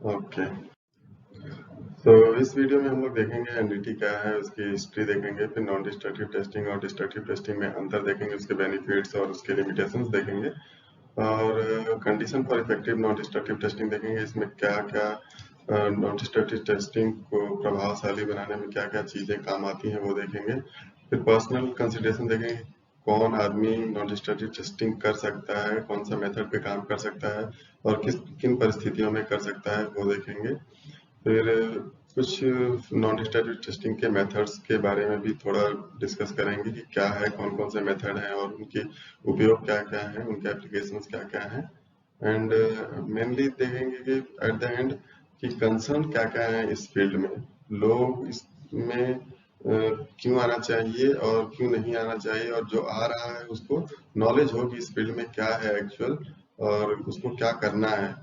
Okay. तो इस video में हम लोग देखेंगे एनडीटी क्या है, उसकी हिस्ट्री देखेंगे, फिर नॉन डिस्ट्रक्टिव टेस्टिंग और डिस्ट्रक्टिव टेस्टिंग में अंतर देखेंगे, उसके बेनिफिट्स और उसके लिमिटेशंस देखेंगे, और condition for effective non destructive testing देखेंगे। इसमें क्या क्या नॉन डिस्ट्रक्टिव टेस्टिंग को प्रभावशाली बनाने में क्या क्या चीज़ें काम आती हैं वो देखेंगे। फिर पर्सनल कंसिडरेशन देखेंगे, कौन आदमी नॉन डिस्ट्रक्टिव टेस्टिंग कर सकता है, कौन सा मेथड पे काम कर सकता है और किन परिस्थितियों में कर सकता है वो देखेंगे। फिर कुछ नॉन डिस्ट्रक्टिव टेस्टिंग के मेथड्स के बारे में भी थोड़ा डिस्कस करेंगे कि क्या है, कौन कौन से मेथड हैं और उनके उपयोग क्या क्या हैं, उनके एप्लीकेशंस क्या क्या हैं। एंड मेनली देखेंगे कि एट द एंड कि कंसर्न क्या क्या है इस फील्ड में, लोग इसमें क्यों आना चाहिए और क्यों नहीं आना चाहिए, और जो आ रहा है उसको नॉलेज हो कि इस फील्ड में क्या है एक्चुअल और उसको क्या करना है,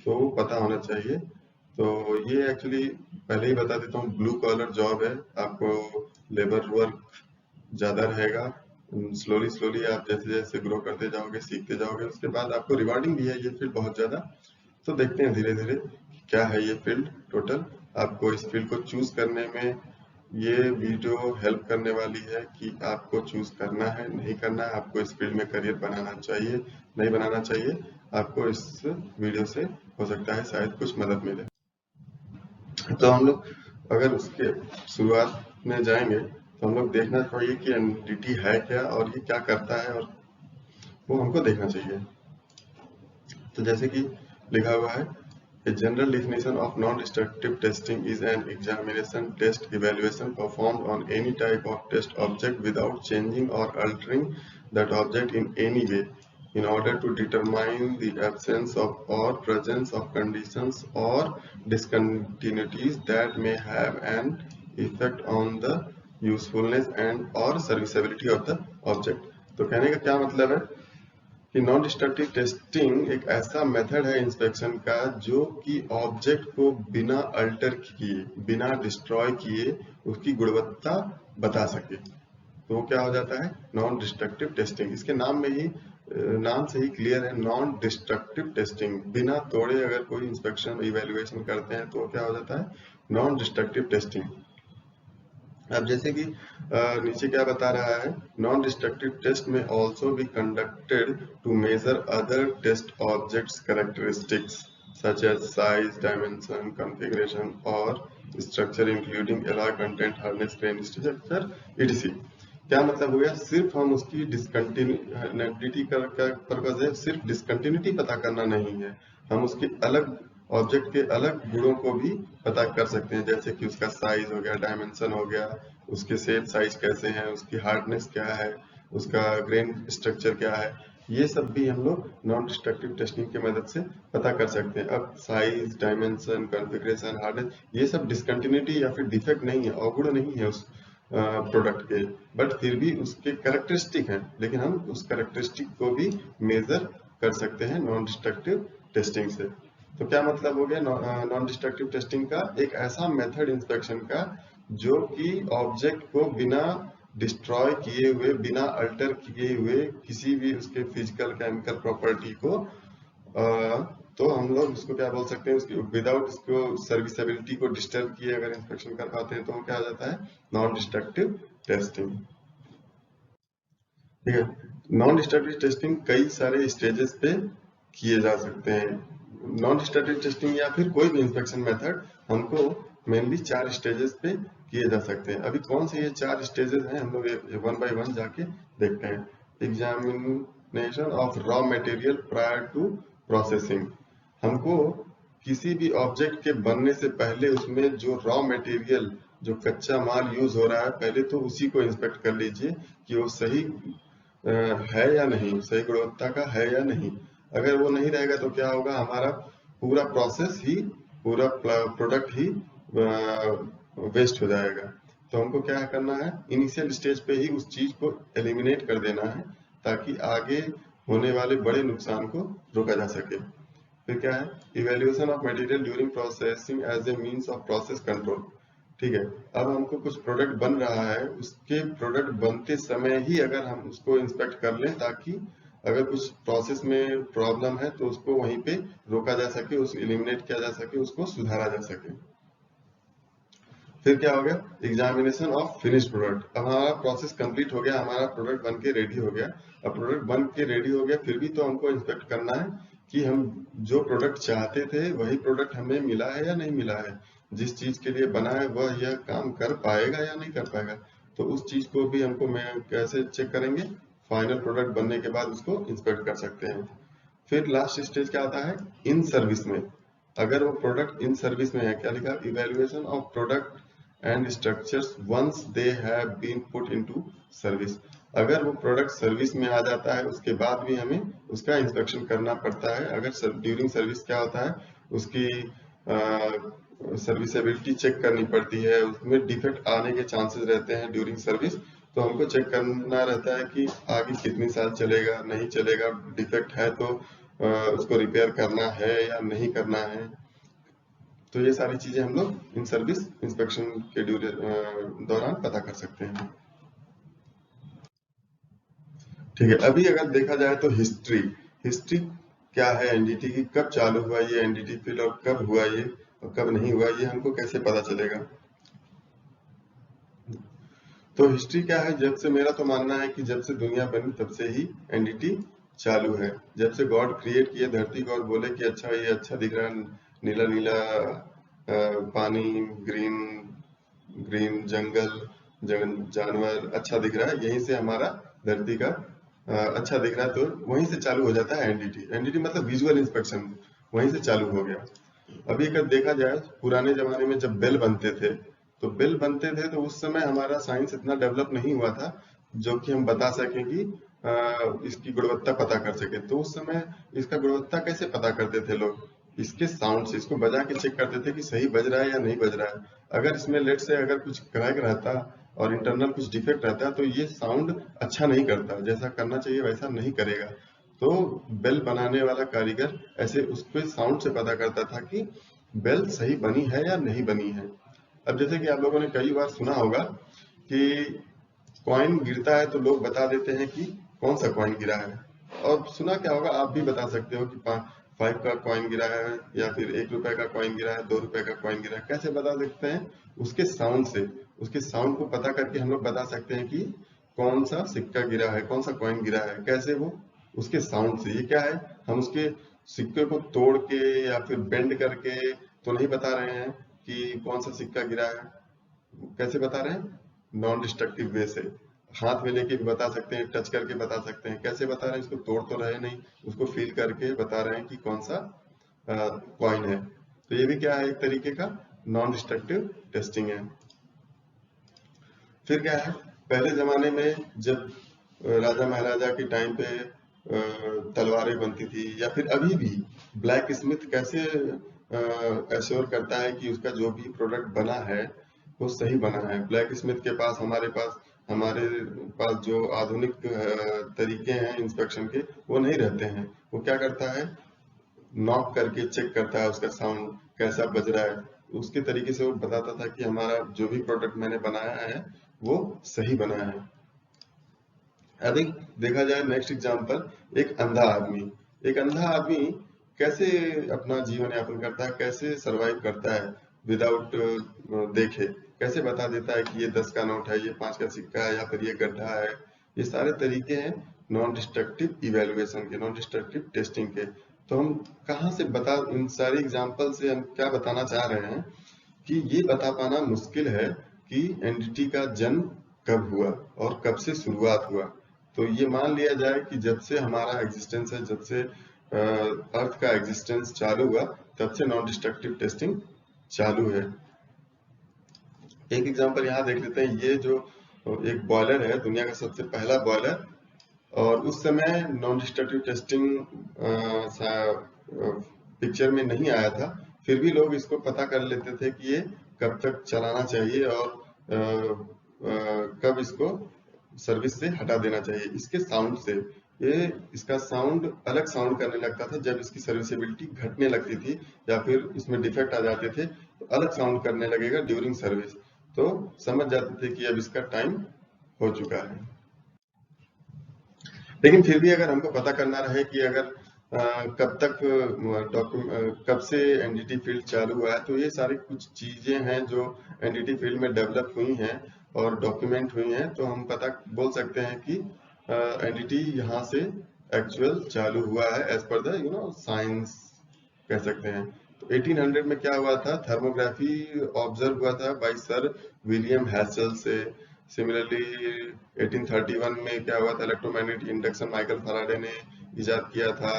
तो वो पता होना चाहिए। तो ये एक्चुअली पहले ही बता देता हूँ, ब्लू कॉलर जॉब है, आपको लेबर वर्क ज़्यादा रहेगा। स्लोली स्लोली आप जैसे जैसे ग्रो करते जाओगे, सीखते जाओगे, उसके बाद आपको रिवार्डिंग भी है ये फील्ड बहुत ज़्यादा। तो देखते हैं धीरे धीरे क्या है ये फील्ड टोटल। आपको इस फील्ड को चूज करने में ये वीडियो हेल्प करने वाली है कि आपको चूज करना है नहीं करना है, आपको इस फील्ड में करियर बनाना चाहिए नहीं बनाना चाहिए। आपको इस वीडियो से हो सकता है शायद कुछ मदद मिले। तो हम लोग अगर उसके शुरुआत में जाएंगे तो हम लोग देखना चाहिए कि एनडीटी है क्या और ये क्या करता है, और वो हमको देखना चाहिए। तो जैसे कि लिखा हुआ है, a general definition of non-destructive testing is an examination test evaluation performed on any type of test object without changing or altering that object in any way in order to determine the absence of or presence of conditions or discontinuities that may have an effect on the usefulness and or serviceability of the object। तो कहने का क्या मतलब है कि non destructive testing एक ऐसा method है इंस्पेक्शन का जो कि ऑब्जेक्ट को बिना अल्टर किए, बिना डिस्ट्रॉय किए उसकी गुणवत्ता बता सके। तो वो क्या हो जाता है, नॉन डिस्ट्रक्टिव टेस्टिंग। इसके नाम में ही नाम से ही क्लियर है, नॉन डिस्ट्रक्टिव टेस्टिंग। बिना तोड़े अगर कोई इंस्पेक्शन इवेल्युएशन करते हैं तो क्या हो जाता है, नॉन डिस्ट्रक्टिव टेस्टिंग। अब जैसे कि नीचे क्या बता रहा है, नॉन डिस्ट्रक्टिव टेस्ट में also be conducted to measure other test objects characteristics such as size, dimension, configuration और structure including alloy content, hardness, grain structure etc। क्या मतलब हो गया, सिर्फ हम उसकी डिसकंटिन्यूटी का पर्पज है, सिर्फ डिसकंटिन्यूटी पता करना नहीं है, हम उसके अलग ऑब्जेक्ट के अलग गुणों को भी पता कर सकते हैं, जैसे कि उसका साइज हो गया, डायमेंशन हो गया, उसके शेप साइज कैसे हैं, उसकी हार्डनेस क्या है, उसका ग्रेन स्ट्रक्चर क्या है, ये सब भी हम लोग नॉन डिस्ट्रक्टिव टेस्टिंग की मदद से पता कर सकते हैं। अब साइज, डायमेंशन, कॉन्फ़िगरेशन, हार्डनेस, ये सब डिसकंटिन्यूटी या फिर डिफेक्ट नहीं है, अवगुण नहीं है उस प्रोडक्ट के, बट फिर भी उसके कैरेक्टरिस्टिक हैं, लेकिन हम उस कैरेक्टरिस्टिक को भी मेजर कर सकते हैं नॉन डिस्ट्रक्टिव टेस्टिंग से। तो क्या मतलब हो गया नॉन डिस्ट्रक्टिव टेस्टिंग का, एक ऐसा मेथड इंस्पेक्शन का जो कि ऑब्जेक्ट को बिना डिस्ट्रॉय किए हुए, बिना अल्टर किए हुए किसी भी उसके फिजिकल केमिकल प्रॉपर्टी को तो हम लोग उसको क्या बोल सकते हैं, उसकी विदाउट उसको सर्विसेबिलिटी को डिस्टर्ब किए अगर इंस्पेक्शन कर पाते हैं तो वो क्या हो जाता है, नॉन डिस्ट्रक्टिव टेस्टिंग। ठीक है, नॉन डिस्ट्रक्टिव टेस्टिंग कई सारे स्टेजेस पे किए जा सकते हैं। नॉन डिस्ट्रक्टिव टेस्टिंग या फिर कोई भी इंस्पेक्शन मेथड हमको मेनली 4 स्टेजेस पे किए जा सकते हैं। अभी कौन से ये 4 स्टेजेस हैं, हम लोग वन बाय वन जाके देखते हैं। Examination of raw material prior to processing, हमको किसी भी ऑब्जेक्ट के बनने से पहले उसमें जो रॉ मटेरियल, जो कच्चा माल यूज हो रहा है, पहले तो उसी को इंस्पेक्ट कर लीजिए कि वो सही है या नहीं, सही गुणवत्ता का है या नहीं। अगर वो नहीं रहेगा तो क्या होगा, हमारा पूरा प्रोसेस ही, पूरा प्रोडक्ट ही वेस्ट हो जाएगा। तो हमको क्या करना है, इनिशियल स्टेज पे ही उस चीज को एलिमिनेट कर देना है ताकि आगे होने वाले बड़े नुकसान को रोका जा सके। फिर क्या है, evaluation of material during processing as a means of process control. ठीक है, अब हमको कुछ प्रोडक्ट बन रहा है, उसके प्रोडक्ट बनते समय ही अगर हम उसको इंस्पेक्ट कर लें ताकि अगर कुछ प्रोसेस में प्रॉब्लम है तो उसको वहीं पे रोका जा सके, उस एलिमिनेट किया जा सके, उसको सुधारा जा सके। फिर क्या हो गया, एग्जामिनेशन ऑफ फिनिश प्रोडक्ट। अब हमारा प्रोसेस कंप्लीट हो गया, हमारा प्रोडक्ट बन के रेडी हो गया। अब प्रोडक्ट बन के रेडी हो गया, फिर भी तो हमको इंस्पेक्ट करना है कि हम जो प्रोडक्ट चाहते थे वही प्रोडक्ट हमें मिला है या नहीं मिला है, जिस चीज के लिए बना है वह यह काम कर पाएगा या नहीं कर पाएगा। तो उस चीज को भी हमको कैसे चेक करेंगे, फाइनल प्रोडक्ट बनने के बाद उसको इंस्पेक्ट कर सकते हैं। फिर लास्ट स्टेज क्या आता है, इन सर्विस में। अगर वो प्रोडक्ट इन सर्विस में है, क्या लिखा, evaluation of product and structures once they have been put into service. अगर वो प्रोडक्ट सर्विस में आ जाता है उसके बाद भी हमें उसका इंस्पेक्शन करना पड़ता है। अगर ड्यूरिंग सर्विस क्या होता है, उसकी सर्विसेबिलिटी चेक करनी पड़ती है, उसमें डिफेक्ट आने के चांसेस रहते हैं ड्यूरिंग सर्विस। तो हमको चेक करना रहता है कि आगे कितनी साल चलेगा, नहीं चलेगा, डिफेक्ट है तो उसको रिपेयर करना है या नहीं करना है। तो ये सारी चीजें हम लोग इन सर्विस इंस्पेक्शन के दौरान पता कर सकते हैं। ठीक है, अभी अगर देखा जाए तो हिस्ट्री, हिस्ट्री क्या है एनडीटी की, कब चालू हुआ ये एनडीटी फील्ड और कब हुआ ये और कब नहीं हुआ, ये हमको कैसे पता चलेगा। तो हिस्ट्री क्या है, जब से, मेरा तो मानना है कि जब से दुनिया बनी तब से ही एनडीटी चालू है। जब से गॉड क्रिएट किए धरती को और बोले कि अच्छा ये अच्छा दिख रहा है, नीला नीला पानी, ग्रीन ग्रीन जंगल, जानवर अच्छा दिख रहा है, यहीं से हमारा धरती का अच्छा दिख रहा है, तो वहीं से चालू हो जाता है एनडीटी। एनडीटी मतलब विजुअल इंस्पेक्शन, वहीं से चालू हो गया। अभी अगर देखा जाए पुराने जमाने में जब बेल बनते थे, तो बेल बनते थे तो उस समय हमारा साइंस इतना डेवलप नहीं हुआ था जो कि हम बता सकें कि इसकी गुणवत्ता पता कर सके। तो उस समय इसका गुणवत्ता कैसे पता करते थे लोग, इसके साउंड से, इसको बजा के चेक करते थे कि सही बज रहा है या नहीं बज रहा है। अगर इसमें लेट से अगर कुछ क्रैक रहता और इंटरनल कुछ डिफेक्ट रहता तो ये साउंड अच्छा नहीं करता, जैसा करना चाहिए वैसा नहीं करेगा। तो बेल बनाने वाला कारीगर ऐसे उसके साउंड से पता करता था कि बेल सही बनी है या नहीं बनी है। अब जैसे कि आप लोगों ने कई बार सुना होगा कि कॉइन गिरता है तो लोग बता देते हैं कि कौन सा कॉइन गिरा है। और सुना क्या होगा, आप भी बता सकते हो कि 5 का कॉइन गिरा है या फिर 1 रुपए का कॉइन गिरा है, 2 रुपए का कॉइन गिरा है। कैसे बता सकते हैं, उसके साउंड से। उसके साउंड को पता करके हम लोग बता सकते हैं कि कौन सा सिक्का गिरा है, कौन सा कॉइन गिरा है। कैसे, वो उसके साउंड से। ये क्या है, हम उसके सिक्के को तोड़ के या फिर बेंड करके तो नहीं बता रहे हैं कि कौन सा सिक्का गिरा है। कैसे बता रहे हैं, नॉन डिस्ट्रक्टिव वे से। हाथ में लेके भी बता सकते हैं, टच करके बता सकते हैं। कैसे बता रहे हैं, इसको तोड़ तो रहे नहीं, उसको फील करके बता रहे हैं कि कौन सा कॉइन है। तो ये भी क्या है, एक तरीके का नॉन डिस्ट्रक्टिव टेस्टिंग है। फिर क्या है, पहले जमाने में जब राजा महाराजा के टाइम पे तलवारें बनती थी, या फिर अभी भी ब्लैक स्मिथ कैसे एश्योर करता है कि उसका जो भी प्रोडक्ट बना है वो सही बना है। ब्लैक स्मिथ के पास, हमारे पास जो आधुनिक तरीके हैं इंस्पेक्शन के, वो नहीं रहते हैं। वो क्या करता है, नॉक करके चेक करता है उसका साउंड कैसा बज रहा है। उसके तरीके से वो बताता था कि हमारा जो भी प्रोडक्ट मैंने बनाया है वो सही बना है। अभी देखा जाए नेक्स्ट एग्जांपल, एक अंधा आदमी। एक अंधा आदमी कैसे अपना जीवन यापन करता है, कैसे सरवाइव करता है विदाउट देखे। कैसे बता देता है कि ये 10 का नोट है, ये 5 का सिक्का है, या फिर ये गड्ढा है। ये सारे तरीके हैं नॉन डिस्ट्रक्टिव इवेल्युएशन के, नॉन डिस्ट्रक्टिव टेस्टिंग के। तो हम कहाँ से बता, इन सारी एग्जाम्पल से हम क्या बताना चाह रहे हैं कि ये बता पाना मुश्किल है कि एनडीटी का जन्म कब हुआ और कब से शुरुआत हुआ। तो ये मान लिया जाए कि जब से हमारा एग्जिस्टेंस है, जब से अर्थ का एग्जिस्टेंस चालू हुआ, तब से नॉन डिस्ट्रक्टिव टेस्टिंग चालू है। एक एग्जांपल यहाँ देख लेते हैं। ये जो एक बॉयलर है, दुनिया का सबसे पहला बॉयलर, और उस समय नॉन डिस्ट्रक्टिव टेस्टिंग पिक्चर में नहीं आया था, फिर भी लोग इसको पता कर लेते थे कि ये कब तक चलाना चाहिए और कब इसको सर्विस से हटा देना चाहिए। इसके साउंड से, ये इसका साउंड अलग साउंड करने लगता था जब इसकी सर्विसेबिलिटी घटने लगती थी या फिर इसमें डिफेक्ट आ जाते थे, तो अलग साउंड करने लगेगा ड्यूरिंग सर्विस। तो समझ जाते थे कि अब इसका टाइम हो चुका है। लेकिन फिर भी अगर हमको पता करना रहे कि अगर कब तक कब से एनडीटी फील्ड चालू हुआ है, तो ये सारी कुछ चीजें हैं जो एनडीटी फील्ड में डेवलप हुई हैं और डॉक्यूमेंट हुई हैं, तो हम पता बोल सकते हैं कि एनडीटी यहाँ से एक्चुअल चालू हुआ है एज पर द साइंस कह सकते हैं। तो 1800 में क्या हुआ था, थर्मोग्राफी ऑब्जर्व हुआ था बाय सर विलियम हैसल से। सिमिलरली 1831 में क्या हुआ था, इलेक्ट्रोमैग्नेटिक इंडक्शन माइकल फैराडे ने इजाद किया था।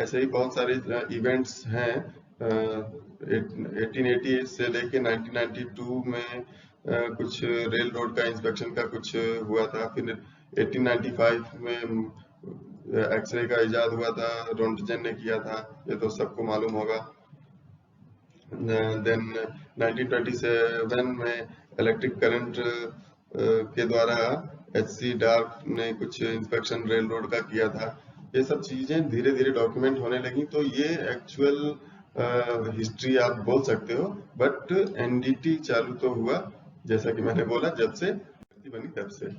ऐसे ही बहुत सारे इवेंट्स हैं। 1880 से लेके 1992 में कुछ रेल रोड का इंस्पेक्शन का कुछ हुआ था। फिर 1895 में एक्सरे का इजाद हुआ था, रोंटगेन ने किया था, ये तो सबको मालूम होगा। देन 1927 में इलेक्ट्रिक करंट के द्वारा एचसी डार्क ने कुछ इंस्पेक्शन रेल रोड का किया था। ये सब चीजें धीरे धीरे डॉक्यूमेंट होने लगी, तो ये एक्चुअल हिस्ट्री आप बोल सकते हो। बट एनडीटी चालू तो हुआ, जैसा कि मैंने बोला, जब से बनी तब से।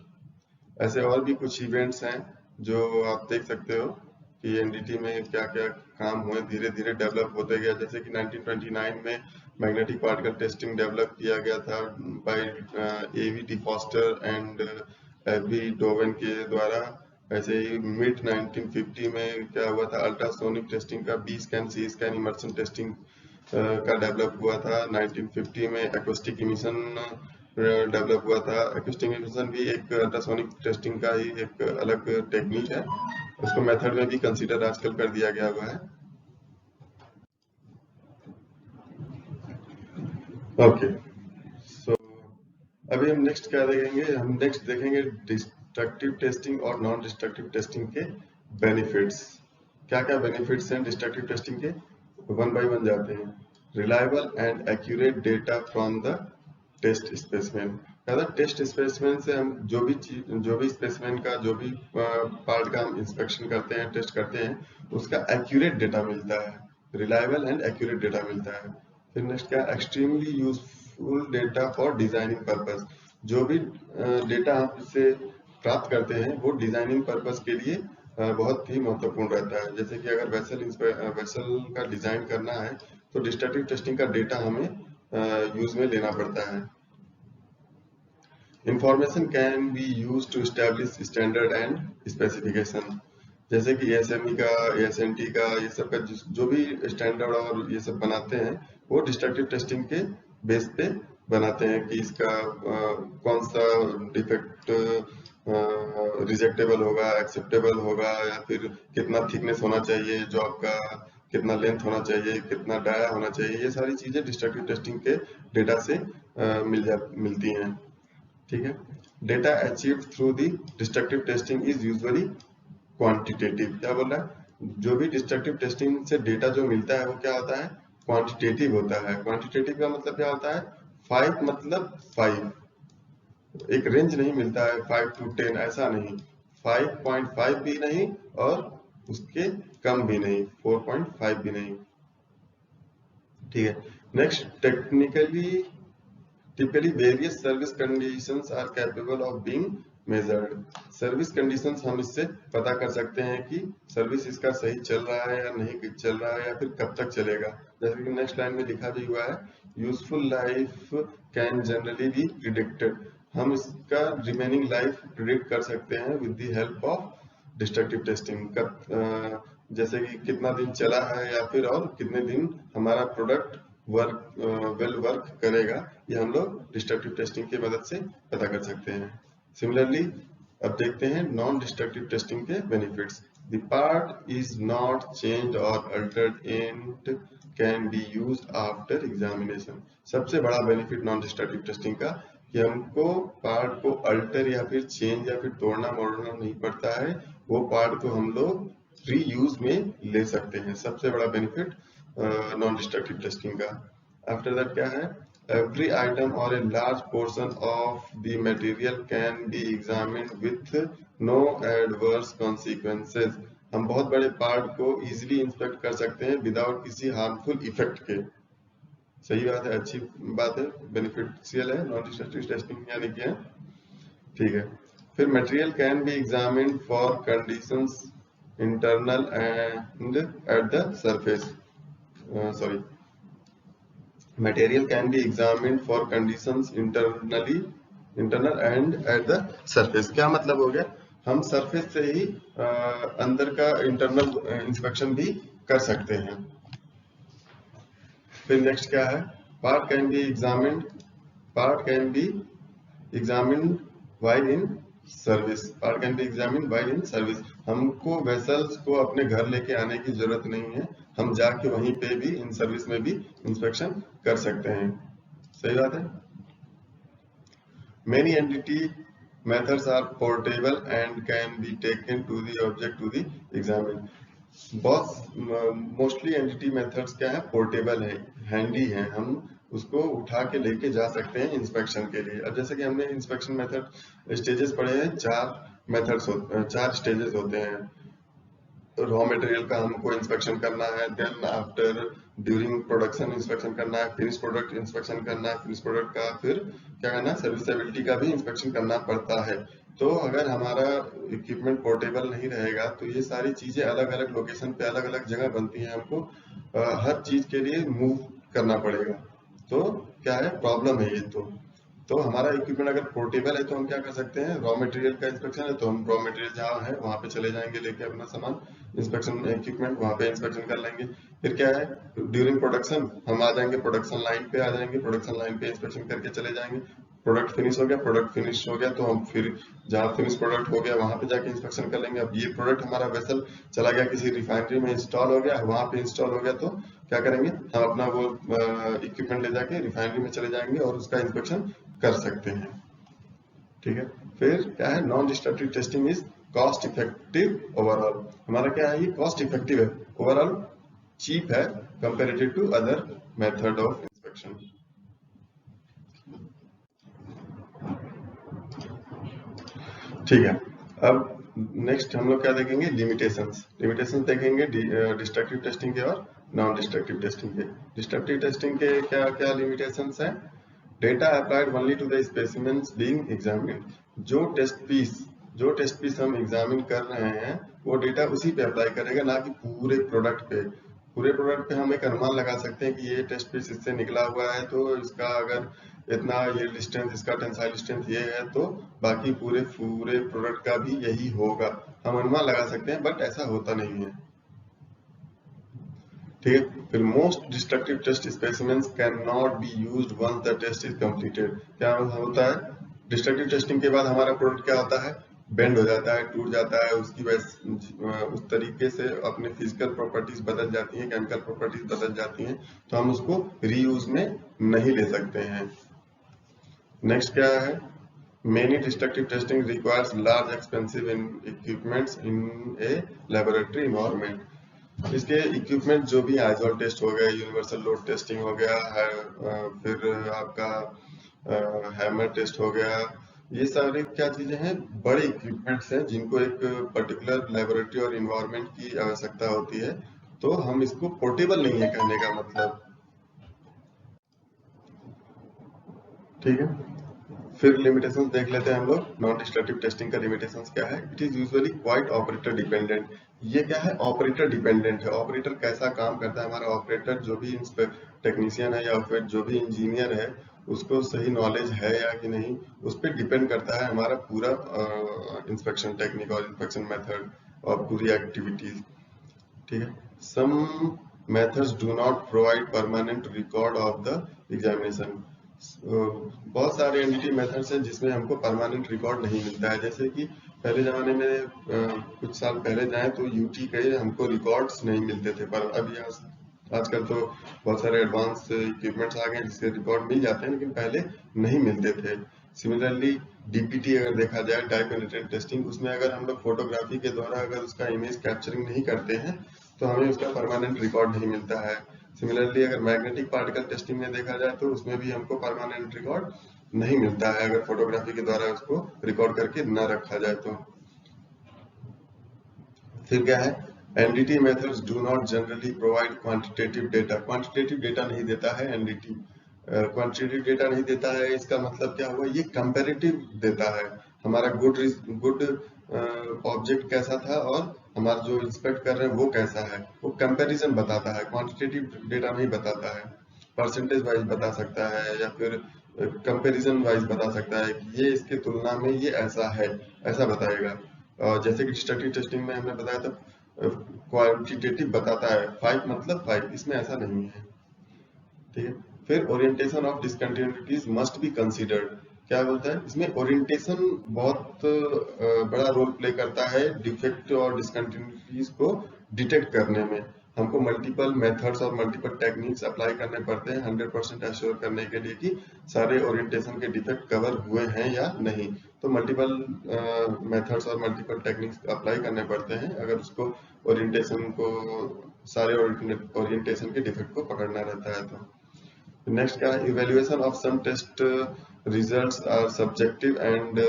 ऐसे और भी कुछ इवेंट्स हैं जो आप देख सकते हो कि एनडीटी में क्या क्या काम हुए, धीरे धीरे डेवलप होते गया। जैसे कि 1929 में मैग्नेटिक पार्टिकल टेस्टिंग डेवलप किया गया था by AV foster and AV Dwayne के द्वारा। ऐसे ही मिड 1950 में क्या हुआ था, अल्ट्रासोनिक टेस्टिंग का B scan, C scan, immersion testing का डेवलप हुआ था। 1950 में एक्वेस्टिक इमिशन डेवलप हुआ था। एक्वेस्टिक इमिशन भी एक अल्ट्रासोनिक टेस्टिंग का ही एक अलग टेक्निक है, उसको मेथड में भी कंसीडर आजकल कर दिया गया हुआ है। ओके, सो अभी हम नेक्स्ट क्या देखेंगे, हम नेक्स्ट देखेंगे डिस्ट्रक्टिव टेस्टिंग और नॉन डिस्ट्रक्टिव टेस्टिंग के बेनिफिट्स। क्या क्या बेनिफिट्स हैं डिस्ट्रक्टिव टेस्टिंग के, वन बाय वन जाते हैं। Reliable and accurate data from the test specimen. Test specimen से हम जो भी स्पेसिमेन का जो भी पार्ट का हम इंस्पेक्शन करते हैं, टेस्ट करते हैं, उसका एक्यूरेट डेटा मिलता है, रिलायबल एंड एक्यूरेट डेटा मिलता है। फिर नेक्स्ट क्या, extremely useful data for designing purpose. जो भी डेटा हम इससे प्राप्त करते हैं वो डिजाइनिंग पर्पस के लिए बहुत ही महत्वपूर्ण रहता है। जैसे कि अगर वेसल का डिजाइन करना है तो डिस्ट्रक्टिव टेस्टिंग का डेटा हमें यूज में लेना पड़ता है। Information can be use to establish standard and specification. जैसे कि एसएमई का, एसएनटी का, ये सब का जो भी स्टैंडर्ड और ये सब बनाते हैं, वो डिस्ट्रक्टिव टेस्टिंग के बेस पे बनाते हैं कि इसका कौन सा डिफेक्ट रिजेक्टेबल होगा, एक्सेप्टेबल होगा, या फिर कितना थिकनेस होना चाहिए जॉब का, कितना लेंथ होना चाहिए, कितना डाया होना चाहिए। ये सारी चीजें डिस्ट्रक्टिव टेस्टिंग के डेटा से मिलती हैं। ठीक है, data achieved through the destructive testing is usually quantitative. क्या बोल रहा है, जो भी डिस्ट्रक्टिव टेस्टिंग से डेटा जो मिलता है वो क्या होता है, क्वांटिटेटिव होता है। क्वांटिटेटिव का मतलब क्या होता है, 5 मतलब 5, एक रेंज नहीं मिलता है 5 to 10, ऐसा नहीं, 5.5 भी नहीं और उसके कम भी नहीं, 4.5 भी नहीं। ठीक है, next, typically various service conditions are capable of being measured। Service conditions हम इससे पता कर सकते हैं कि सर्विस इसका सही चल रहा है या नहीं चल रहा है, या फिर कब तक चलेगा। जैसे कि नेक्स्ट लाइन में लिखा भी हुआ है, useful life can generally B predicted. हम इसका रिमेनिंग लाइफ प्रिडिक्ट कर सकते हैं with the help of destructive testing. जैसे कि कितना दिन चला है या फिर और कितने दिन हमारा प्रोडक्ट वर्क करेगा, ये हम लोग डिस्ट्रक्टिव टेस्टिंग की मदद से पता कर सकते हैं। सिमिलरली अब देखते हैं नॉन डिस्ट्रक्टिव टेस्टिंग के benefits. The part is not changed और altered and can be used after examination. सबसे बड़ा बेनिफिट नॉन डिस्ट्रक्टिव टेस्टिंग का कि हमको पार्ट को अल्टर या फिर चेंज या फिर तोड़ना मोड़ना नहीं पड़ता है, वो पार्ट को हम लोग रीयूज में ले सकते हैं। सबसे बड़ा बेनिफिट नॉन डिस्ट्रक्टिव टेस्टिंग का। आफ्टर दैट क्या है, every item or a large portion of the material can be examined with no adverse consequences। हम बहुत बड़े पार्ट को इजीली इंस्पेक्ट कर सकते हैं विदाउट किसी हार्मफुल इफेक्ट के। सही बात है, अच्छी बात है, बेनिफिशियल है नॉन डिस्ट्रक्टिव टेस्टिंग यानी कि। ठीक है, फिर material can be examined for conditions internal and at the surface, sorry, material can be examined for conditions internal and at the surface। क्या मतलब हो गया, हम सरफेस से ही अंदर का इंटरनल इंस्पेक्शन भी कर सकते हैं। फिर नेक्स्ट क्या है, part can be examined while in service. Part can be examined while in service. हमको वेसल्स को अपने घर लेके आने की जरूरत नहीं है, हम जाके वहीं पे भी इन सर्विस में भी इंस्पेक्शन कर सकते हैं। सही बात है। Many entity methods are portable and can be taken to the object to the examine। बहुत मोस्टली एंटिटी मेथड्स क्या है, पोर्टेबल है, हैंडी है, हम उसको उठा के लेके जा सकते हैं इंस्पेक्शन के लिए। अब जैसे कि हमने इंस्पेक्शन मेथड स्टेजेस पढ़े हैं, चार स्टेजेस होते हैं। रॉ मटेरियल का हमको इंस्पेक्शन करना है, then after during production inspection करना है, फिनिश प्रोडक्ट इंस्पेक्शन करना है, फिनिश प्रोडक्ट का फिर क्या करना है, सर्विसेबिलिटी का भी इंस्पेक्शन करना पड़ता है। तो अगर हमारा इक्विपमेंट पोर्टेबल नहीं रहेगा तो ये सारी चीजें अलग अलग लोकेशन पे अलग अलग जगह बनती हैं, हमको हर चीज के लिए मूव करना पड़ेगा। तो क्या है, प्रॉब्लम है ये। तो हमारा इक्विपमेंट अगर पोर्टेबल है तो हम क्या कर सकते हैं, रॉ मटेरियल का इंस्पेक्शन है तो हम रॉ मटेरियल जहाँ है वहां पे चले जाएंगे लेके अपना सामान, इंस्पेक्शन इक्विपमेंट वहां पे इंस्पेक्शन कर लेंगे। फिर क्या है, ड्यूरिंग प्रोडक्शन हम आ जाएंगे, प्रोडक्शन लाइन पे आ जाएंगे, प्रोडक्शन लाइन पे इंस्पेक्शन करके चले जाएंगे। प्रोडक्ट फिनिश हो गया तो हम फिर जहाँ फिनिश प्रोडक्ट हो गया वहां पे जाके इंस्पेक्शन कर लेंगे। अब ये प्रोडक्ट हमारा वेसल चला गया किसी रिफाइनरी में, इंस्टॉल हो गया, वहां पे इंस्टॉल हो गया तो क्या करेंगे, हम अपना वो इक्विपमेंट ले जाके रिफाइनरी में चले जाएंगे और उसका इंस्पेक्शन कर सकते हैं। ठीक है। फिर क्या है, non destructive testing is cost effective overall. हमारा क्या है, ये कॉस्ट इफेक्टिव है, ओवरऑल चीप है comparative to other method of inspection. ठीक है। अब नेक्स्ट हम लोग क्या देखेंगे, लिमिटेशंस देखेंगे डिस्ट्रक्टिव टेस्टिंग के और नॉन डिस्ट्रक्टिव टेस्टिंग के। डिस्ट्रक्टिव टेस्टिंग के क्या क्या लिमिटेशंस हैं, data applied only to the specimens being examined. जो टेस्ट पीस हम एग्जामिन कर रहे हैं वो डेटा उसी पे अप्लाई करेगा, ना कि पूरे प्रोडक्ट पे। पूरे प्रोडक्ट पे हम एक अनुमान लगा सकते हैं कि ये टेस्ट पीस इससे निकला हुआ है तो इसका अगर इतना ये स्ट्रेंथ, इसका टेंसाइल स्ट्रेंथ ये है तो बाकी पूरे प्रोडक्ट का भी यही होगा, हम अनुमान लगा सकते हैं, बट ऐसा होता नहीं है। ठीक है। फिर most destructive test specimens can not be used once the test is completed. क्या होता है, डिस्ट्रक्टिव टेस्टिंग के बाद हमारा प्रोडक्ट क्या होता है, बेंड हो जाता है, टूट जाता है, उसकी वजह उस तरीके से अपने फिजिकल प्रॉपर्टीज बदल जाती हैं, केमिकल प्रॉपर्टीज बदल जाती हैं, तो हम उसको रीयूज में नहीं ले सकते हैं। नेक्स्ट क्या है, many destructive testing requires large expensive equipments in a laboratory environment. इसके इक्विपमेंट जो भी आइजोल टेस्ट हो गया, यूनिवर्सल लोड टेस्टिंग हो गया है, फिर आपका हैमर टेस्ट हो गया, ये सारे क्या चीजें हैं, बड़े इक्विपमेंट्स हैं जिनको एक पर्टिकुलर लेबोरेटरी और इन्वायरमेंट की आवश्यकता होती है। तो हम इसको पोर्टेबल नहीं है कहने का मतलब। ठीक है। फिर लिमिटेशंस देख लेते हैं हम लोग। नॉन डिस्ट्रक्टिव टेस्टिंग का लिमिटेशंस क्या है, it is usually quite operator dependent. ये क्या है, ऑपरेटर डिपेंडेंट है। ऑपरेटर कैसा काम करता है, हमारा ऑपरेटर जो भी टेक्नीशियन है या फिर जो भी इंजीनियर है उसको सही नॉलेज है या कि नहीं, उस पर डिपेंड करता है हमारा पूरा इंस्पेक्शन टेक्निक और इंस्पेक्शन मेथड और पूरी एक्टिविटीज। ठीक है। Some methods do not provide permanent record of the examination. बहुत सारे एनडीटी मेथड्स हैं जिसमें हमको परमानेंट रिकॉर्ड नहीं मिलता है। जैसे कि पहले जमाने में कुछ साल पहले जाएं तो यूटी के हमको रिकॉर्ड्स नहीं मिलते थे, पर अभी आजकल तो बहुत सारे एडवांस इक्विपमेंट्स आ गए जिससे रिकॉर्ड मिल जाते हैं, लेकिन पहले नहीं मिलते थे। सिमिलरली डीपीटी अगर देखा जाए, डाई पेनिट्रेंट टेस्टिंग, उसमें अगर हम लोग फोटोग्राफी के द्वारा अगर उसका इमेज कैप्चरिंग नहीं करते हैं तो हमें उसका परमानेंट रिकॉर्ड नहीं मिलता है। सिमिलरली अगर मैग्नेटिक पार्टिकल टेस्टिंग में देखा जाए तो उसमें भी हमको परमानेंट रिकॉर्ड नहीं मिलता है अगर फोटोग्राफी के द्वारा उसको रिकॉर्ड करके न रखा जाए तो। फिर क्या है, NDT methods do not generally provide quantitative data. Quantitative data नहीं देता है एनडीटी, क्वांटिटेटिव डेटा नहीं देता है। इसका मतलब क्या हुआ, ये कंपैरेटिव देता है। हमारा गुड ऑब्जेक्ट कैसा था और हमारा जो इंस्पेक्ट कर रहे हैं वो कैसा है, वो कंपैरिजन बताता है, क्वांटिटेटिव डेटा नहीं बताता है, परसेंटेज वाइज बता सकता है या फिर कंपैरिजन वाइज बता सकता है कि ये इसके तुलना में ये ऐसा है, ऐसा बताएगा। जैसे कि डिस्ट्रक्टिव टेस्टिंग में हमने बताया था क्वांटिटेटिव बताता है, 5 मतलब 5, इसमें ऐसा नहीं है। ठीक है, फिर orientation of discontinuities must be considered. क्या बोलता है इसमें, ओरिएंटेशन बहुत बड़ा रोल प्ले करता है डिफेक्ट और डिसकंटिन्यूटीज को डिटेक्ट करने में। हमको मल्टीपल मेथड्स और मल्टीपल टेक्निक्स अप्लाई करने पड़ते हैं 100% एश्योर करने के लिए कि सारे ओरिएंटेशन के डिफेक्ट कवर हुए हैं या नहीं। तो मल्टीपल मेथड्स और मल्टीपल टेक्निक्स अप्लाई करने पड़ते हैं अगर उसको ओरिएंटेशन को, सारे ओरिएंटेशन के डिफेक्ट को पकड़ना रहता है। तो नेक्स्ट क्या है, evaluation of some test results are subjective and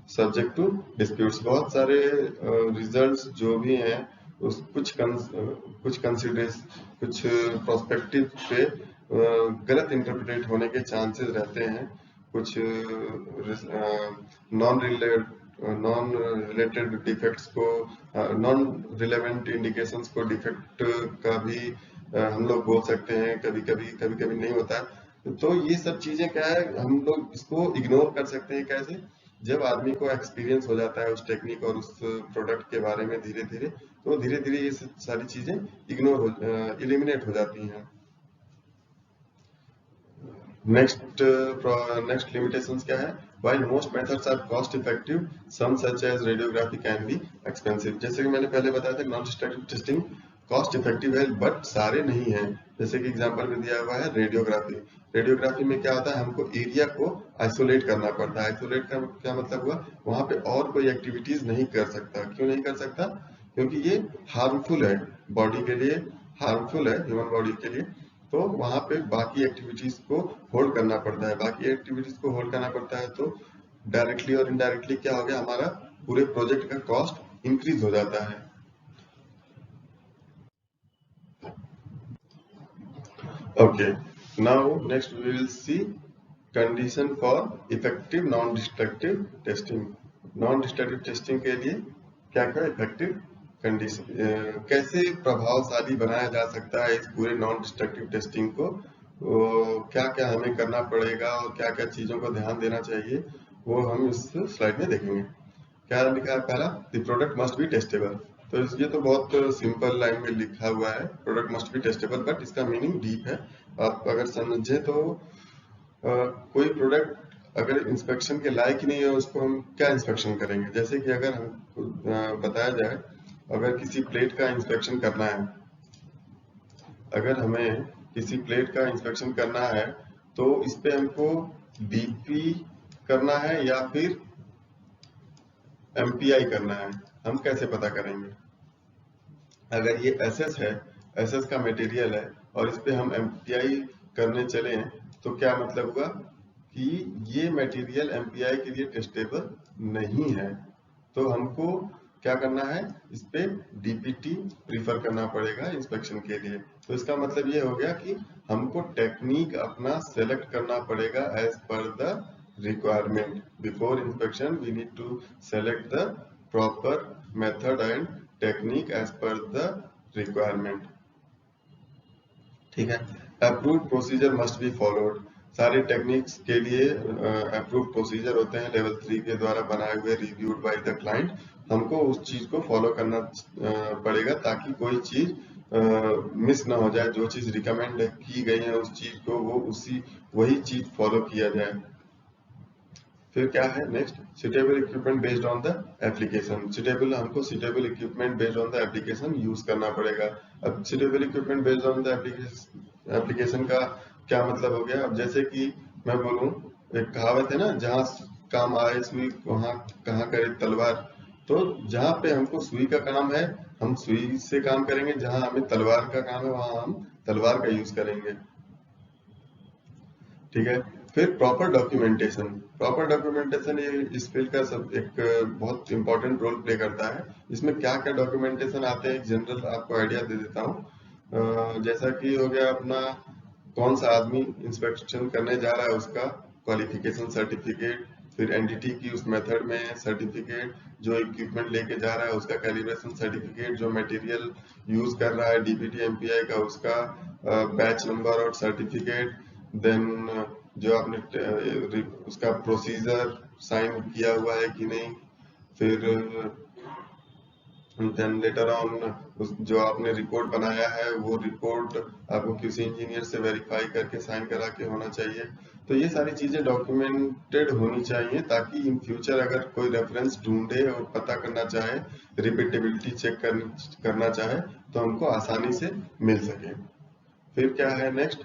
subject to disputes. बहुत सारे रिजल्ट्स जो भी हैं उस कुछ प्रोस्पेक्टिव पे गलत इंटरप्रेट होने के चांसेस रहते हैं, कुछ नॉन रिलेटेड डिफेक्ट्स को, नॉन रिलेवेंट इंडिकेशंस को डिफेक्ट का भी हम लोग बोल सकते हैं, कभी कभी नहीं होता है। तो ये सब चीजें क्या है, हम लोग इसको इग्नोर कर सकते हैं कैसे, जब आदमी को एक्सपीरियंस हो जाता है उस टेक्निक और उस प्रोडक्ट के बारे में धीरे धीरे, तो धीरे धीरे ये सारी चीजें इलिमिनेट हो जाती हैं। नेक्स्ट लिमिटेशंस क्या है, while most methods are cost effective, some such as radiography can be expensive। जैसे कि मैंने पहले बताया था non destructive testing cost effective है बट सारे नहीं है। जैसे कि एग्जांपल में दिया हुआ है रेडियोग्राफी। रेडियोग्राफी में क्या होता है, हमको एरिया को आइसोलेट करना पड़ता है। आइसोलेट का क्या मतलब हुआ, वहां पे और कोई एक्टिविटीज नहीं कर सकता। क्यों नहीं कर सकता, क्योंकि ये हार्मफुल है बॉडी के लिए, हार्मफुल है ह्यूमन बॉडी के लिए। तो वहां पे बाकी एक्टिविटीज को होल्ड करना पड़ता है। बाकी एक्टिविटीज को होल्ड करना पड़ता है तो डायरेक्टली और इनडायरेक्टली क्या हो गया, हमारा पूरे प्रोजेक्ट का कॉस्ट इंक्रीज हो जाता है। Okay, now next we will see condition for effective non-destructive testing। non-destructive testing के लिए क्या क्या इफेक्टिव कंडीशन, कैसे प्रभावशाली बनाया जा सकता है इस पूरे नॉन डिस्ट्रक्टिव टेस्टिंग को, क्या क्या हमें करना पड़ेगा और क्या क्या चीजों को ध्यान देना चाहिए, वो हम इस स्लाइड में देखेंगे। क्या लिखा है, पहला the product must be testable. तो ये तो बहुत सिंपल लाइन में लिखा हुआ है, product must be testable, but इसका मीनिंग डीप है। आप अगर समझे तो कोई प्रोडक्ट अगर इंस्पेक्शन के लायक ही नहीं है, उसको हम क्या इंस्पेक्शन करेंगे। जैसे कि अगर हम बताया जाए, अगर किसी प्लेट का इंस्पेक्शन करना है, अगर हमें किसी प्लेट का इंस्पेक्शन करना है तो इस पे हमको बीपी करना है या फिर एमपीआई करना है, हम कैसे पता करेंगे। अगर ये एसएस है, एसएस का मटेरियल है और इस पे हम एमपीआई करने चले तो क्या मतलब हुआ कि ये मटेरियल एमपीआई के लिए टेस्टेबल नहीं है। तो हमको क्या करना है, इस पे डीपीटी प्रीफर करना पड़ेगा इंस्पेक्शन के लिए। तो इसका मतलब ये हो गया कि हमको टेक्निक अपना सेलेक्ट करना पड़ेगा as per the requirement। Before inspection we need to select the proper method and technique as per the requirement। ठीक है, approved procedure must be followed। सारे टेक्निक्स के लिए अप्रूव प्रोसीजर होते हैं लेवल 3 के द्वारा बनाए हुए, रिव्यूड बाय द क्लाइंट। हमको उस चीज को फॉलो करना पड़ेगा ताकि कोई चीज मिस ना हो जाए। जो चीज रिकमेंड की गई है उस चीज को वही चीज फॉलो किया जाए। फिर क्या है next, suitable equipment based on the application. Suitable, हमको suitable equipment based on the application use करना पड़ेगा। अब suitable equipment based on the application का क्या मतलब हो गया। अब जैसे कि मैं बोलूं, एक कहावत है ना, जहाँ काम आए सुई वहां कहाँ करे तलवार। तो जहाँ पे हमको सुई का काम है हम सुई से काम करेंगे, जहाँ हमें तलवार का काम है वहां हम तलवार का यूज करेंगे। ठीक है, फिर प्रॉपर डॉक्यूमेंटेशन। प्रॉपर डॉक्यूमेंटेशन ये इस फील्ड का सब एक बहुत इंपॉर्टेंट रोल प्ले करता है। इसमें क्या क्या डॉक्यूमेंटेशन आते हैं, एक जनरल आपको आइडिया दे देता हूँ। जैसा कि हो गया अपना, कौन सा आदमी इंस्पेक्शन करने जा रहा है उसका क्वालिफिकेशन सर्टिफिकेट, फिर एनडीटी की उस मेथड में सर्टिफिकेट, जो इक्विपमेंट लेके जा रहा है उसका कैलिब्रेशन सर्टिफिकेट, जो मटेरियल यूज कर रहा है डीपीटी एमपीआई का उसका बैच नंबर और सर्टिफिकेट, देन जो आपने उसका प्रोसीजर साइन किया हुआ है कि नहीं, फिर देन लेटर ऑन जो आपने रिपोर्ट बनाया है वो रिपोर्ट आपको किसी इंजीनियर से वेरीफाई करके साइन करा के होना चाहिए। तो ये सारी चीजें डॉक्यूमेंटेड होनी चाहिए ताकि इन फ्यूचर अगर कोई रेफरेंस ढूंढे और पता करना चाहे, रिपीटेबिलिटी चेक करना चाहे तो हमको आसानी से मिल सके। फिर क्या है next,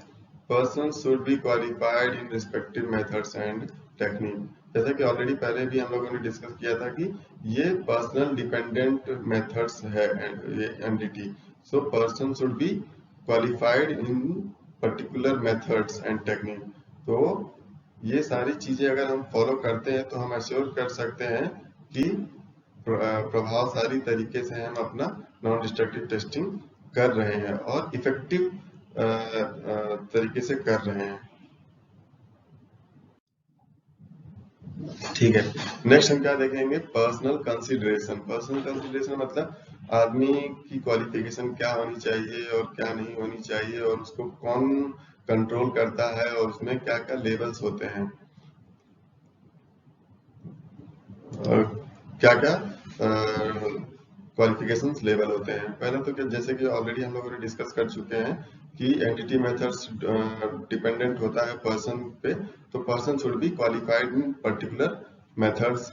person should be qualified in respective methods and technique. जैसा कि ऑलरेडी पहले भी हम लोगों ने डिस्कस किया था कि ये पर्सनल डिपेंडेंट मेथड्स है ये NDT, so person should be qualified in particular methods and technique. तो ये सारी चीजें अगर हम फॉलो करते हैं तो हम एश्योर कर सकते हैं कि प्रभावशाली तरीके से हम अपना नॉन डिस्ट्रक्टिव टेस्टिंग कर रहे हैं और इफेक्टिव तरीके से कर रहे हैं। ठीक है, नेक्स्ट हम क्या देखेंगे, पर्सनल कंसिडरेशन। पर्सनल कंसिडरेशन मतलब आदमी की क्वालिफिकेशन क्या होनी चाहिए और क्या नहीं होनी चाहिए, और उसको कौन कंट्रोल करता है और उसमें क्या क्या लेवल्स होते हैं, क्या क्या क्वालिफिकेशंस लेवल होते हैं। पहले तो जैसे कि ऑलरेडी हम लोगों ने डिस्कस कर चुके हैं कि एंटिटी मेथड्स डिपेंडेंट होता है पर्सन पे, तो person should be qualified in particular methods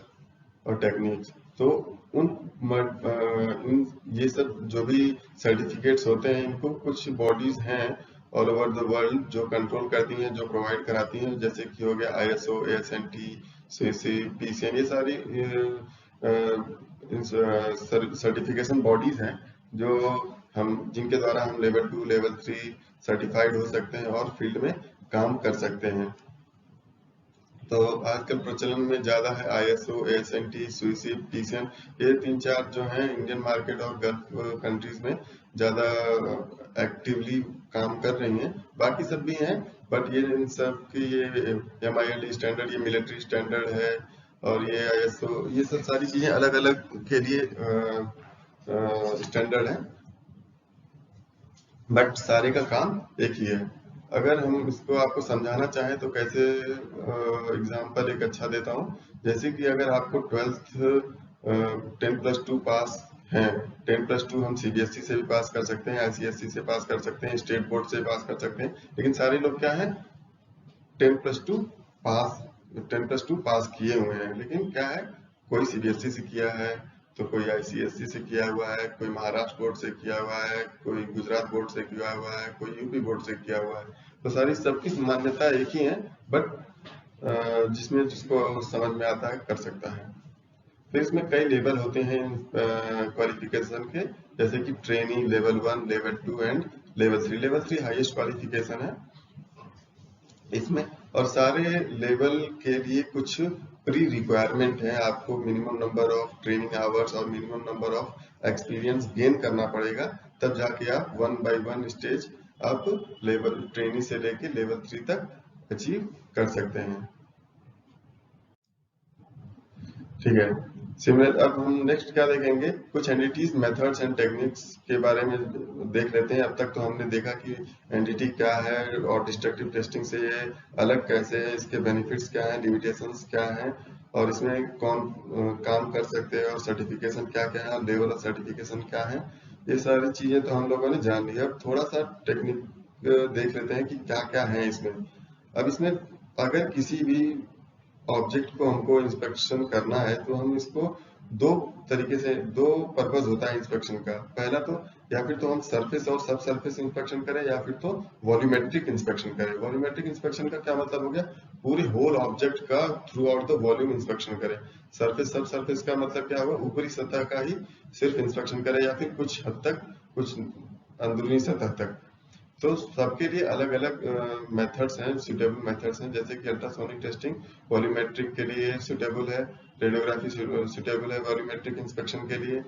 और टेक्निक्स। तो इन ये सब जो भी सर्टिफिकेट्स होते हैं इनको कुछ बॉडीज हैं ऑल ओवर द वर्ल्ड जो कंट्रोल करती हैं, जो प्रोवाइड कराती हैं, जैसे कि हो गया आईएसओ, एएसएनटी, सीसी, पीसीएन, ये सारी सर्टिफिकेशन बॉडीज हैं जो हम जिनके द्वारा हम लेवल 2 लेवल 3 सर्टिफाइड हो सकते हैं और फील्ड में काम कर सकते हैं। तो आजकल प्रचलन में ज्यादा है आईएसओ, एएसएनटी, स्विसी, पीसीएन, ये 3-4 जो हैं इंडियन मार्केट और गल्फ कंट्रीज में ज्यादा एक्टिवली काम कर रही हैं। बाकी सब भी हैं बट ये इन सब की ये एमआईएल स्टैंडर्ड, ये मिलिट्री स्टैंडर्ड है, और ये आईएसओ, ये सब सारी चीजें अलग अलग के लिए स्टैंडर्ड है, बट सारे का काम एक ही है। अगर हम इसको आपको समझाना चाहें तो कैसे एग्जांपल एक अच्छा देता हूँ, जैसे कि अगर आपको 12th 10+2 पास हैं, 10+2 हम सीबीएसई से भी पास कर सकते हैं, आईसीएसई से पास कर सकते हैं, स्टेट बोर्ड से पास कर सकते हैं, लेकिन सारे लोग क्या है 10+2 पास, 10+2 पास किए हुए हैं, लेकिन क्या है कोई सीबीएसई से किया है, तो कोई आईसीएसई से किया हुआ है, कोई महाराष्ट्र बोर्ड से किया हुआ है, कोई गुजरात बोर्ड से किया हुआ है, कोई यूपी बोर्ड से किया हुआ है। तो सारी सबकी मान्यता एक ही है, बट जिसमें जिसको समझ में आता है कर सकता है। फिर इसमें कई लेवल होते हैं क्वालिफिकेशन के, जैसे कि trainee level 1, level 2 and level 3। Level 3 highest qualification है इसमें, और सारे लेवल के लिए कुछ प्री रिक्वायरमेंट है, आपको minimum number of training hours और minimum number of experience gain करना पड़ेगा, तब जाके आप 1 बाय 1 स्टेज आप लेवल ट्रेनिंग से लेके लेवल 3 तक अचीव कर सकते हैं। ठीक है, सिमिलर अब हम नेक्स्ट क्या देखेंगे, कुछ एनडीटीज मेथड्स एंड टेक्निक्स के बारे में देख लेते हैं। अब तक तो हमने देखा कि एनडीटी क्या है और डिस्ट्रक्टिव टेस्टिंग से ये अलग कैसे है, इसके बेनिफिट्स क्या हैं, लिमिटेशंस क्या हैं, और इसमें कौन काम कर सकते हैं, और सर्टिफिकेशन क्या क्या है, लेवल ऑफ सर्टिफिकेशन क्या है, ये सारी चीजें तो हम लोगों ने जान ली। अब थोड़ा सा टेक्निक देख लेते हैं कि क्या क्या है इसमें। अब इसमें अगर किसी भी ऑब्जेक्ट को हमको इंस्पेक्शन करना है तो हम इसको दो तरीके से, दो पर्पस होता है इंस्पेक्शन का। पहला तो या फिर तो हम सरफेस और सब सरफेस इंस्पेक्शन करें, या फिर तो वॉल्यूमेट्रिक इंस्पेक्शन करें। वॉल्यूमेट्रिक इंस्पेक्शन का क्या मतलब हो गया, पूरे होल ऑब्जेक्ट का through out the volume inspection करें। सरफेस सब सरफेस का मतलब क्या होगा, ऊपरी सतह का ही सिर्फ इंस्पेक्शन करें, या फिर कुछ हद तक कुछ अंदरूनी सतह तक। तो सबके लिए अलग अलग मेथड्स हैं, सुटेबल मेथड्स हैं, जैसे कि अल्ट्रासोनिक टेस्टिंग वॉल्यूमेट्रिक के लिए सुटेबल है, रेडियोग्राफी सुटेबल है वॉल्यूमेट्रिक इंस्पेक्शन के लिए,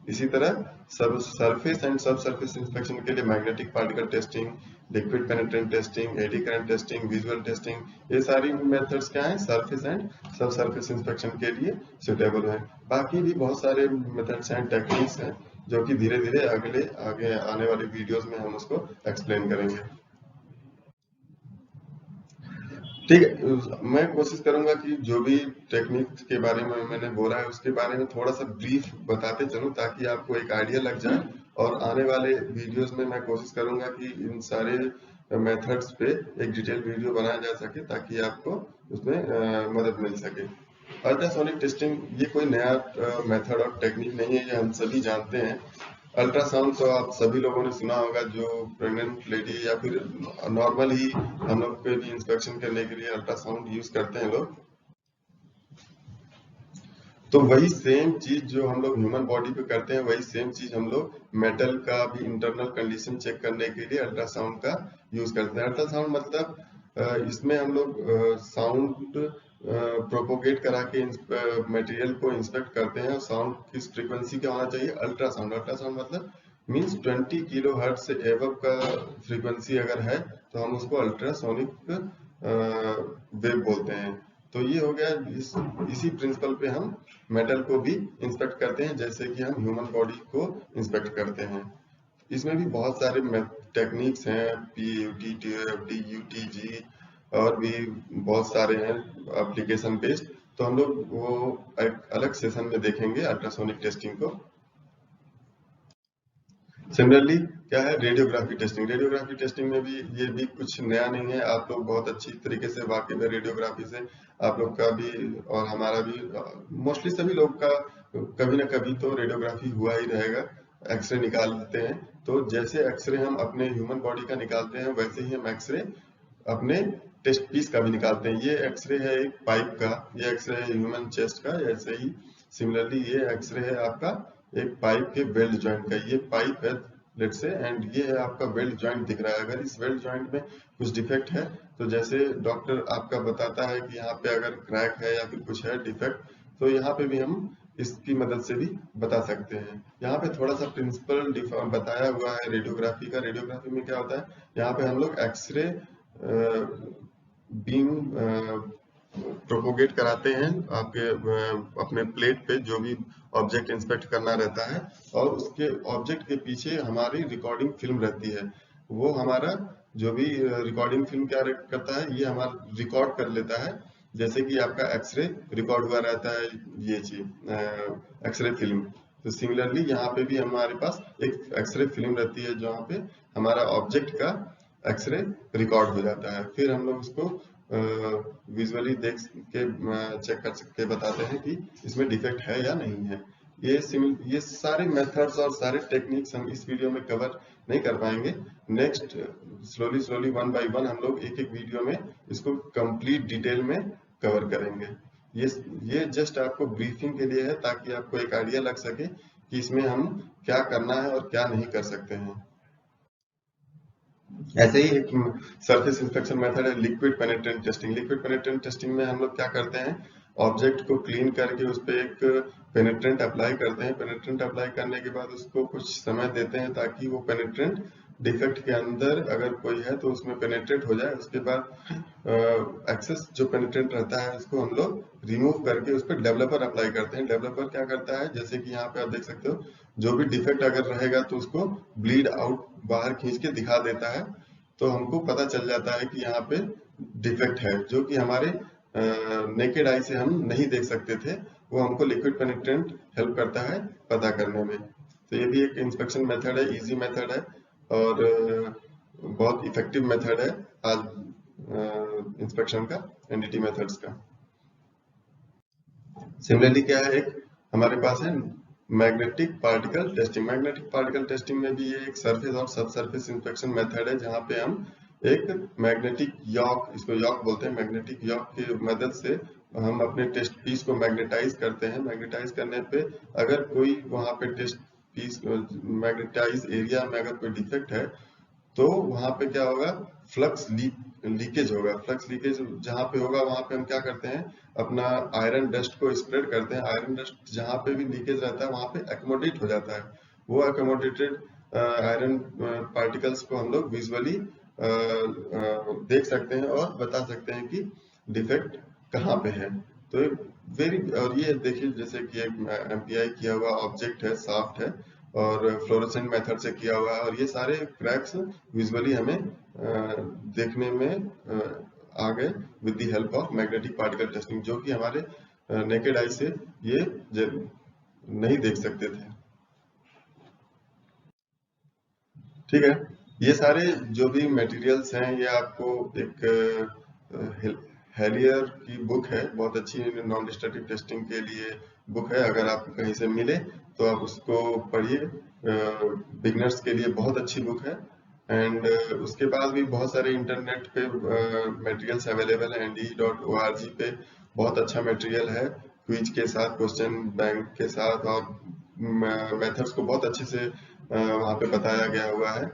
इसी तरह सब surface and sub surface inspection के लिए magnetic particle testing, liquid penetrant testing, eddy current testing, visual testing, ये सारी मेथड्स क्या हैं, surface and sub surface inspection के लिए सुटेबल है। बाकी भी बहुत सारे मेथड्स हैं, टेक्निक्स हैं, जो कि धीरे धीरे आगे आने वाली वीडियोस में हम उसको एक्सप्लेन करेंगे। ठीक है, मैं कोशिश करूंगा कि जो भी टेक्निक के बारे में मैंने बोला है उसके बारे में थोड़ा सा ब्रीफ बताते चलूं, ताकि आपको एक आइडिया लग जाए, और आने वाले वीडियोस में मैं कोशिश करूंगा कि इन सारे मेथड्स पे एक डिटेल वीडियो बनाया जा सके, ताकि आपको उसमें मदद मिल सके। अल्ट्रासोनिक टेस्टिंग ये कोई नया मेथड और टेक्निक नहीं है, ये हम सभी जानते हैं। अल्ट्रासाउंड तो आप सभी लोगों ने सुना होगा, जो प्रेग्नेंट लेडी या फिर नॉर्मल ही हम लोग पे भी इंस्पेक्शन करने के लिए अल्ट्रासाउंड यूज करते हैं लोग। तो वही सेम चीज जो हम लोग ह्यूमन बॉडी पे करते हैं, वही सेम चीज हम लोग मेटल का भी इंटरनल कंडीशन चेक करने के लिए अल्ट्रासाउंड का यूज करते हैं। अल्ट्रासाउंड मतलब इसमें हम लोग साउंड प्रोपोगेट करा के मटेरियल को इंस्पेक्ट करते हैं। साउंड किस फ्रीक्वेंसी का होना चाहिए, अल्ट्रासाउंड। अल्ट्रासाउंड मतलब मींस 20 किलो हर्ट्ज से एबव का फ्रीक्वेंसी अगर है तो हम उसको अल्ट्रासोनिक वेव बोलते हैं। तो ये हो गया, इसी प्रिंसिपल पे हम मेटल को भी इंस्पेक्ट करते हैं, जैसे कि हम ह्यूमन बॉडी को इंस्पेक्ट करते हैं। इसमें भी बहुत सारे टेक्निक्स हैं, PUT, TOFT, UTG, और भी बहुत सारे हैं एप्लीकेशन बेस्ड। तो हम लोग वो एक अलग सेशन में देखेंगे अल्ट्रासोनिक टेस्टिंग को। सिमिलरली क्या है, रेडियोग्राफी टेस्टिंग। रेडियोग्राफी टेस्टिंग में भी ये भी कुछ नया नहीं है, आप लोग बहुत अच्छी तरीके से वाकिफ है रेडियोग्राफी से। आप लोग का भी और हमारा भी, मोस्टली सभी लोग का कभी ना कभी तो रेडियोग्राफी हुआ ही रहेगा। एक्सरे निकालते हैं, तो जैसे एक्सरे हम अपने ह्यूमन बॉडी का निकालते हैं, वैसे ही हम एक्सरे अपने टेस्ट पीस का भी निकालते हैं। ये एक्सरे है एक पाइप का, ये एक्सरे है ह्यूमन चेस्ट का। ऐसे ही सिमिलरली ये एक्सरे है आपका एक पाइप के वेल्ड जॉइंट का। ये पाइप है लेट्स से, एंड ये है आपका वेल्ड जॉइंट दिख रहा है। अगर इस वेल्ड जॉइंट में कुछ डिफेक्ट है, तो जैसे डॉक्टर आपका बताता है कि यहाँ पे अगर क्रैक है या फिर कुछ है डिफेक्ट, तो यहाँ पे भी हम इसकी मदद से भी बता सकते हैं। यहाँ पे थोड़ा सा प्रिंसिपल बताया हुआ है रेडियोग्राफी का। रेडियोग्राफी में क्या होता है, यहाँ पे हम लोग एक्सरे बीम प्रोपोगेट कराते हैं आपके अपने प्लेट पे, जो भी ऑब्जेक्ट इंस्पेक्ट करना रहता है, और उसके ऑब्जेक्ट के पीछे हमारी रिकॉर्डिंग फिल्म रहती है। वो हमारा जो भी रिकॉर्डिंग फिल्म क्या करता है, ये हमारा रिकॉर्ड कर लेता है। जैसे कि आपका एक्सरे रिकॉर्ड हुआ रहता है, ये चीज एक्सरे फिल्म। तो सिमिलरली यहाँ पे भी हमारे पास एक एक्सरे फिल्म रहती है, जहाँ पे हमारा ऑब्जेक्ट का एक्सरे रिकॉर्ड हो जाता है। फिर हम लोग उसको विजुअली देख के चेक कर सकते, बताते हैं कि इसमें डिफेक्ट है या नहीं है। ये सारे मेथड्स और सारे टेक्निक्स हम इस वीडियो में कवर नहीं कर पाएंगे। Next slowly one by one हम लोग एक एक वीडियो में इसको कंप्लीट डिटेल में कवर करेंगे। ये जस्ट आपको ब्रीफिंग के लिए है, ताकि आपको एक आइडिया लग सके कि इसमें हम क्या करना है और क्या नहीं कर सकते हैं। ऐसे ही एक सरफेस इंस्पेक्शन मेथड है liquid penetrant testing. Liquid penetrant testing में हम लोग क्या करते हैं, ऑब्जेक्ट को क्लीन करके उस पर एक पेनिट्रेंट अप्लाई करते हैं। पेनिट्रेंट अप्लाई करने के बाद उसको कुछ समय देते हैं, ताकि वो पेनिट्रेंट डिफेक्ट के अंदर अगर कोई है तो उसमें पेनिट्रेट हो जाए। उसके बाद एक्सेस जो पेनिट्रेंट रहता है उसको हम लोग रिमूव करके उस पर डेवलपर अप्लाई करते हैं। डेवलपर क्या करता है, जैसे कि यहाँ पे आप देख सकते हो, जो भी डिफेक्ट अगर रहेगा तो उसको ब्लीड आउट बाहर खींच के दिखा देता है। तो हमको पता चल जाता है कि यहाँ पे डिफेक्ट है, जो कि हमारे नेकेड आई से हम नहीं देख सकते थे। वो हमको लिक्विड पेनिट्रेंट हेल्प करता है पता करने में। तो ये भी एक इंस्पेक्शन मेथड है, इजी मेथड है, और बहुत इफेक्टिव मेथड है आज इंस्पेक्शन का, एनडीटी मेथड्स का। सिमिलरली क्या है, एक हमारे पास है magnetic particle testing. Magnetic particle testing में भी ये एक सरफेस और सब सरफेस इंस्पेक्शन मेथड है, जहाँ पे हम एक मैग्नेटिक यॉक, इसको यॉक बोलते हैं, मैग्नेटिक यॉक की मदद से हम अपने टेस्ट पीस को मैग्नेटाइज करते हैं। मैग्नेटाइज करने पे अगर कोई वहाँ पे टेस्ट पीस मैग्नेटाइज एरिया में अगर कोई डिफेक्ट है, तो वहां पे क्या होगा, फ्लक्स लीक लीकेज होगा, फ्लक्स लीकेज जहाँ पे होगा वहां पे हम क्या करते हैं, अपना आयरन डस्ट को स्प्रेड करते हैं। आयरन डस्ट जहाँ पे भी लीकेज रहता है वहां पे एकोमोडेट हो जाता है। वो एकोमोडेटेड आयरन पार्टिकल्स को हम लोग विजुअली देख सकते हैं और बता सकते हैं कि डिफेक्ट कहाँ पे है। तो वेरी, और ये देखिए जैसे कि एक एमपीआई किया हुआ ऑब्जेक्ट है, साफ्ट है और फ्लोरोसेंट मेथड से किया हुआ है, और ये सारे क्रैक्स विजुअली हमें देखने में आ गए with the help of magnetic particle testing, जो कि हमारे नेकेड आई से ये नहीं देख सकते थे। ठीक है, ये सारे जो भी मटेरियल्स हैं ये आपको एक हेलियर की बुक है, बहुत अच्छी नॉन डिस्ट्रक्टिव टेस्टिंग के लिए बुक है। अगर आपको कहीं से मिले तो आप उसको पढ़िए, बिगनर्स के लिए बहुत अच्छी बुक है। एंड उसके बाद भी बहुत सारे इंटरनेट पे मटेरियल्स अवेलेबल है। NDE.org पे बहुत अच्छा मटेरियल है, क्विज के साथ, क्वेश्चन बैंक के साथ, और मेथड्स को बहुत अच्छे से वहाँ पे बताया गया हुआ है।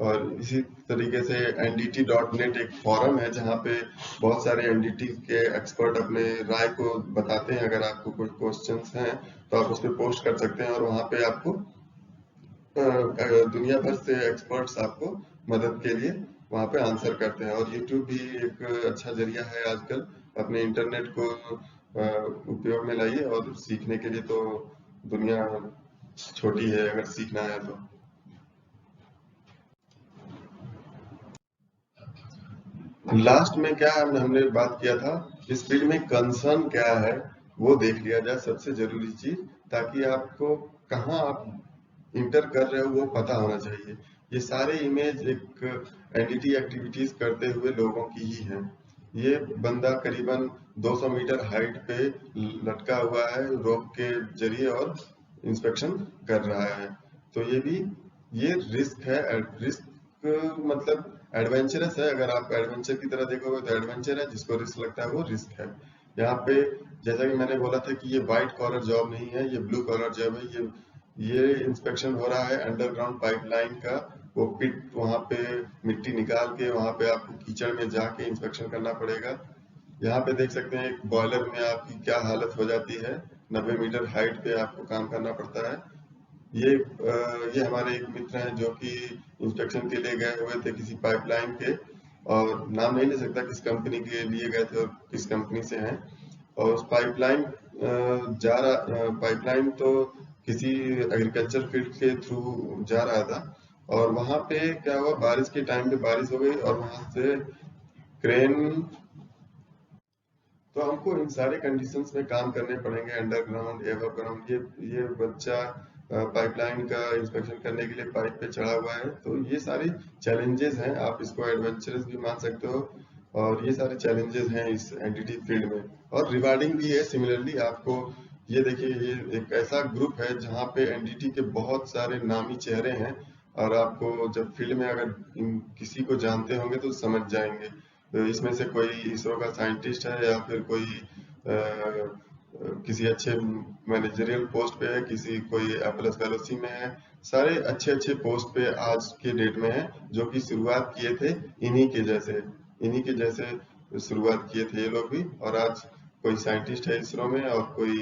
और इसी तरीके से NDT.net एक फॉरम है जहाँ पे बहुत सारे NDT के एक्सपर्ट अपने राय को बताते हैं। अगर आपको कोई क्वेश्चंस हैं तो आप उस पर पोस्ट कर सकते हैं, और वहाँ पे आपको दुनिया भर से एक्सपर्ट्स आपको मदद के लिए वहाँ पे आंसर करते हैं। और यूट्यूब भी एक अच्छा जरिया है आजकल, अपने इंटरनेट को उपयोग में लाइए, और सीखने के लिए तो दुनिया छोटी है अगर सीखना है तो। लास्ट में क्या हमने बात किया था, इस फील्ड में कंसर्न क्या है वो देख लिया जाए, सबसे जरूरी चीज, ताकि आपको कहाँ आप इंटर कर रहे हो वो पता होना चाहिए। ये सारे इमेज एक एनडीटी एक्टिविटीज करते हुए लोगों की ही है। ये बंदा करीबन 200 मीटर हाइट पे लटका हुआ है रोप के जरिए और इंस्पेक्शन कर रहा है। तो ये रिस्क है। रिस्क मतलब एडवेंचरस है। अगर आप एडवेंचर की तरह देखोगे तो एडवेंचर है, जिसको रिस्क लगता है वो रिस्क है। यहाँ पे जैसा कि मैंने बोला था कि ये व्हाइट कॉलर जॉब नहीं है, ये ब्लू कॉलर जॉब है। ये इंस्पेक्शन हो रहा है अंडरग्राउंड पाइपलाइन का। वो पिट, वहां पे मिट्टी निकाल के वहां पे आपको कीचड़ में जाके इंस्पेक्शन करना पड़ेगा। यहाँ पे देख सकते हैं एक बॉयलर में आपकी क्या हालत हो जाती है, 90 मीटर हाइट पे आपको काम करना पड़ता है। ये हमारे एक मित्र हैं जो कि इंस्पेक्शन के लिए गए हुए थे किसी पाइपलाइन के, और नाम नहीं ले सकता किस कंपनी के लिए गए थे और किस कंपनी से हैं। और उस पाइपलाइन तो किसी एग्रीकल्चर फील्ड के थ्रू जा रहा था, और वहां पे क्या हुआ, बारिश के टाइम पे बारिश हो गई और वहां से क्रेन, तो हमको इन सारे कंडीशंस में काम करने पड़ेंगे, अंडरग्राउंड, एवर ग्राउंड। ये बच्चा पाइपलाइन का इंस्पेक्शन करने के लिए पाइप पे चढ़ा हुआ है। तो ये सारे चैलेंजेस हैं, आप इसको एडवेंचरस भी मान सकते हो, और ये सारे चैलेंजेस हैं इस एंटिटी फील्ड में, और रिवार्डिंग भी है सिमिलरली आपको। ये देखिए, ये एक ऐसा ग्रुप है जहाँ पे एनडीटी के बहुत सारे नामी चेहरे हैं, और आपको जब फील्ड में अगर किसी को जानते होंगे तो समझ जाएंगे। तो इसमें से कोई इसरो का साइंटिस्ट है, या फिर कोई किसी अच्छे मैनेजरियल पोस्ट पे है, किसी कोई एप्पल फेलोशिप में है। सारे अच्छे अच्छे पोस्ट पे आज के डेट में है, जो कि शुरुआत किए थे इन्हीं के जैसे शुरुआत किए थे ये लोग भी। और आज कोई साइंटिस्ट है इसरो में, और कोई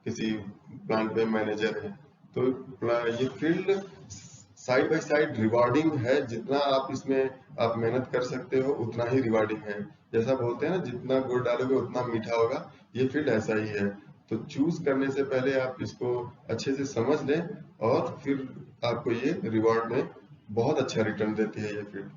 किसी प्लांट में मैनेजर है। तो ये field side by side rewarding है। जितना आप इसमें आप मेहनत कर सकते हो उतना ही रिवार्डिंग है। जैसा बोलते हैं ना, जितना गुड़ डालोगे उतना मीठा होगा, ये फील्ड ऐसा ही है। तो चूज करने से पहले आप इसको अच्छे से समझ लें, और फिर आपको ये रिवॉर्ड में बहुत अच्छा रिटर्न देती है ये फील्ड।